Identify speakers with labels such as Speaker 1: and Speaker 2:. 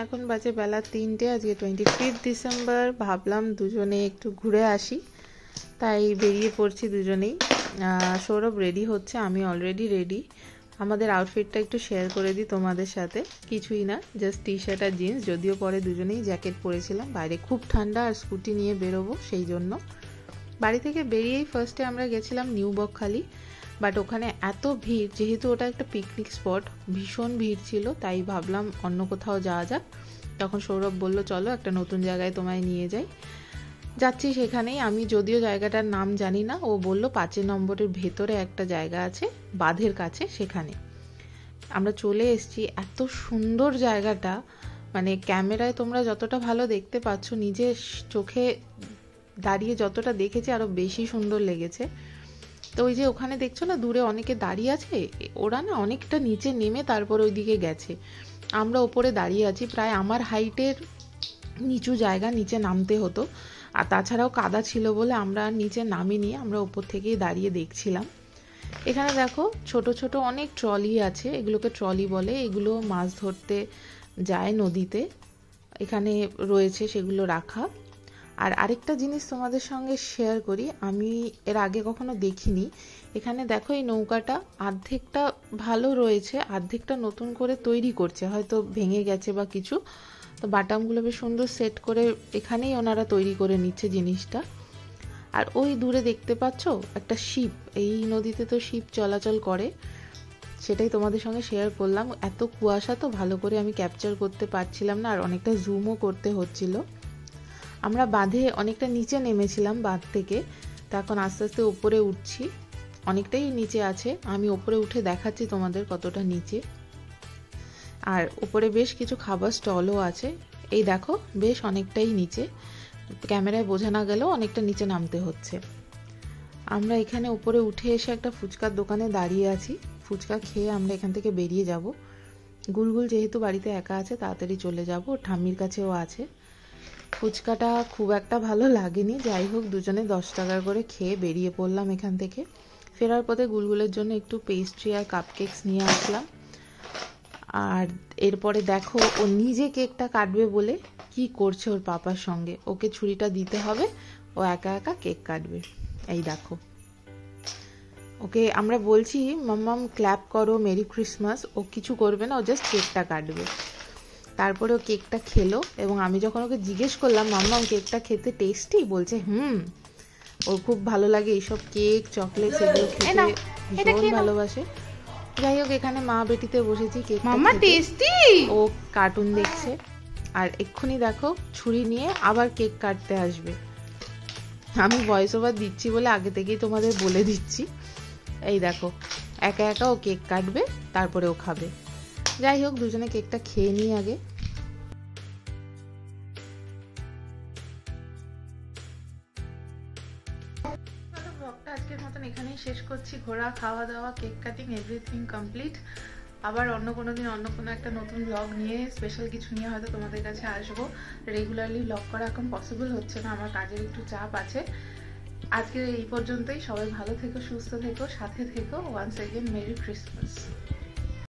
Speaker 1: এখন বাজে বেলা 3টে। আজকে 25 ডিসেম্বর। ভাবলাম দুজনে একটু ঘুরে আসি, তাই বেরিয়ে পড়ছি দুজনেই। সৌরভ রেডি হচ্ছে, আমি অলরেডি রেডি। আমাদের আউটফিটটা একটু শেয়ার করে দিই তোমাদের সাথে। কিছুই না, জাস্ট টি শার্ট আর জিন্স, যদিও পরে দুজনেই জ্যাকেট পরেছিলাম। বাইরে খুব ঠান্ডা আর স্কুটি নিয়ে বেরোবো, সেই জন্য। বাড়ি থেকে বেরিয়েই ফার্স্টে আমরা গেছিলাম নিউ বকখালি, বাট ওখানে এত ভিড়, যেহেতু ওটা একটা পিকনিক স্পট, ভীষণ ভিড় ছিল, তাই ভাবলাম অন্য কোথাও যাওয়া যাক। তখন সৌরভ বলল চলো একটা নতুন জায়গায় তোমায় নিয়ে যাই। যাচ্ছি সেখানেই। আমি যদিও জায়গাটার নাম জানি না, ও বলল 5 নম্বরের ভেতরে একটা জায়গা আছে বাঁধের কাছে, সেখানে আমরা চলে এসেছি। এত সুন্দর জায়গাটা, মানে ক্যামেরায় তোমরা যতটা ভালো দেখতে পাচ্ছ, নিজের চোখে দাঁড়িয়ে যতটা দেখেছি আরও বেশি সুন্দর লেগেছে। তো ওই যে ওখানে দেখছো না দূরে অনেকে দাঁড়িয়ে আছে, ওরা না অনেকটা নিচে নেমে তারপর ওইদিকে গেছে। আমরা ওপরে দাঁড়িয়ে আছি, প্রায় আমার হাইটের নিচু জায়গা, নিচে নামতে হতো। আর তাছাড়াও কাদা ছিল বলে আমরা নিচে নামিনি, আমরা ওপর থেকেই দাঁড়িয়ে দেখছিলাম। এখানে দেখো ছোট ছোট অনেক ট্রলি আছে, এগুলোকে ট্রলি বলে। এগুলো মাছ ধরতে যায় নদীতে, এখানে রয়েছে সেগুলো রাখা। আর আরেকটা জিনিস তোমাদের সঙ্গে শেয়ার করি, আমি এর আগে কখনো দেখিনি। এখানে দেখো এই নৌকাটা অর্ধেকটা ভালো রয়েছে, অর্ধেকটা নতুন করে তৈরি করছে, হয়তো ভেঙে গেছে বা কিছু। তো বাটামগুলো বেশ সুন্দর সেট করে এখানেই ওনারা তৈরি করে নিচ্ছে জিনিসটা। আর ওই দূরে দেখতে পাচ্ছ একটা শিপ, এই নদীতে তো শিপ চলাচল করে, সেটাই তোমাদের সঙ্গে শেয়ার করলাম। এত কুয়াশা তো ভালো করে আমি ক্যাপচার করতে পারছিলাম না, আর অনেকটা জুমও করতে হচ্ছিল। আমরা বাঁধে অনেকটা নিচে নেমেছিলাম বাঁধ থেকে, তো এখন আস্তে আস্তে উপরে উঠছি। অনেকটাই নিচে আছে, আমি উপরে উঠে দেখাচ্ছি তোমাদের কতটা নিচে। আর উপরে বেশ কিছু খাবার স্টলও আছে, এই দেখো বেশ অনেকটাই নিচে, ক্যামেরায় বোঝা না গেলেও অনেকটা নিচে নামতে হচ্ছে। আমরা এখানে উপরে উঠে এসে একটা ফুচকার দোকানে দাঁড়িয়ে আছি, ফুচকা খেয়ে আমরা এখান থেকে বেরিয়ে যাব। গুলগুল যেহেতু বাড়িতে একা আছে, তাড়াতাড়ি চলে যাব, ঠাম্মির কাছেও আছে। ফুচকাটা খুব একটা ভালো লাগেনি, যাই হোক দুজনে 10 টাকা করে খেয়ে বেরিয়ে পড়লাম এখান থেকে। ফেরার পথে গুলগুলের জন্য একটু পেস্ট্রি আর কাপকেকস নিয়ে আসলাম। আর এরপরে দেখো ও নিজে কেকটা কাটবে বলে কি করছে ওর পাপার সঙ্গে, ওকে ছুরিটা দিতে হবে, ও একা একা কেক কাটবে। এই দেখো, ওকে আমরা বলছি মাম্মাম ক্ল্যাপ করো, মেরি ক্রিসমাস, ও কিছু করবে না, ও জাস্ট কেকটা কাটবে। তারপরে ও কেকটা খেলো, এবং আমি যখন ওকে জিজ্ঞেস করলাম মাম্মাম কেকটা খেতে টেস্টি, বলছে ওর খুব ভালো লাগে এইসব কেক চকলেট, সেগুলো খেতে ভীষণ ভালোবাসে। যাই হোক এখানে মা বেটিতে বসেছি, কেক মাম্মা টেস্টি, ও কার্টুন দেখছে। আর এক্ষুনি দেখো ছুরি নিয়ে আবার কেক কাটতে আসবে। আমি ভয়েস ওভার দিচ্ছি বলে আগে থেকেই তোমাদের বলে দিচ্ছি। এই দেখো একা একা ও কেক কাটবে, তারপরে ও খাবে। যাই হোক দুজনে কেকটা খেয়ে নিই আগে। ব্লগটা আজকের মতন এখানেই শেষ করছি। ঘোরা, খাওয়া দাওয়া, কেক কাটিং, এভরিথিং কমপ্লিট। আবার অন্য কোনো দিন অন্য কোনো একটা নতুন ব্লগ নিয়ে, স্পেশাল কিছু নিয়ে হয়তো তোমাদের কাছে আসবো। রেগুলারলি ব্লগ করা এখন পসিবল হচ্ছে না, আমার কাজের একটু চাপ আছে। আজকে এই পর্যন্তই। সবাই ভালো থেকো, সুস্থ থেকো, সাথে থেকো। Once again merry Christmas.